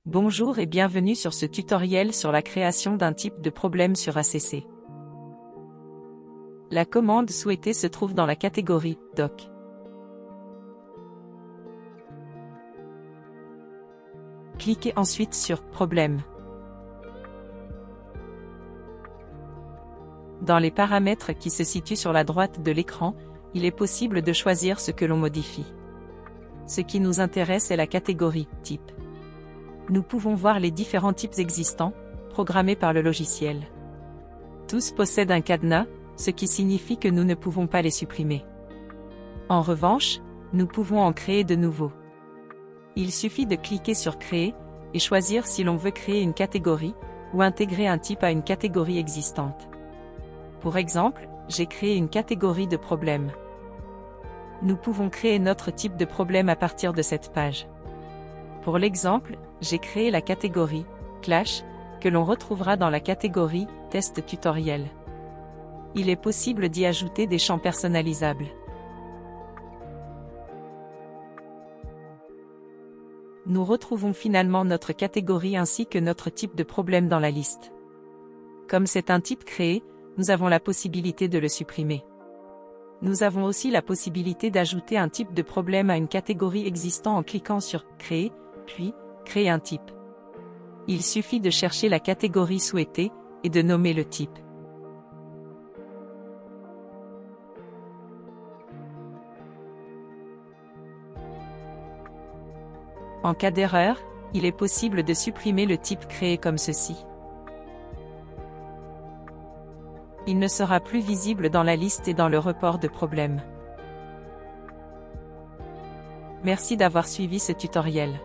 Bonjour et bienvenue sur ce tutoriel sur la création d'un type de problème sur ACC. La commande souhaitée se trouve dans la catégorie « Doc ». Cliquez ensuite sur « Problème ». Dans les paramètres qui se situent sur la droite de l'écran, il est possible de choisir ce que l'on modifie. Ce qui nous intéresse est la catégorie « Type ». Nous pouvons voir les différents types existants, programmés par le logiciel. Tous possèdent un cadenas, ce qui signifie que nous ne pouvons pas les supprimer. En revanche, nous pouvons en créer de nouveaux. Il suffit de cliquer sur Créer, et choisir si l'on veut créer une catégorie, ou intégrer un type à une catégorie existante. Pour exemple, j'ai créé une catégorie de problèmes. Nous pouvons créer notre type de problème à partir de cette page. Pour l'exemple, j'ai créé la catégorie « Clash » que l'on retrouvera dans la catégorie « Test tutoriel ». Il est possible d'y ajouter des champs personnalisables. Nous retrouvons finalement notre catégorie ainsi que notre type de problème dans la liste. Comme c'est un type créé, nous avons la possibilité de le supprimer. Nous avons aussi la possibilité d'ajouter un type de problème à une catégorie existante en cliquant sur « Créer », puis « Créer un type ». Il suffit de chercher la catégorie souhaitée, et de nommer le type. En cas d'erreur, il est possible de supprimer le type créé comme ceci. Il ne sera plus visible dans la liste et dans le report de problèmes. Merci d'avoir suivi ce tutoriel.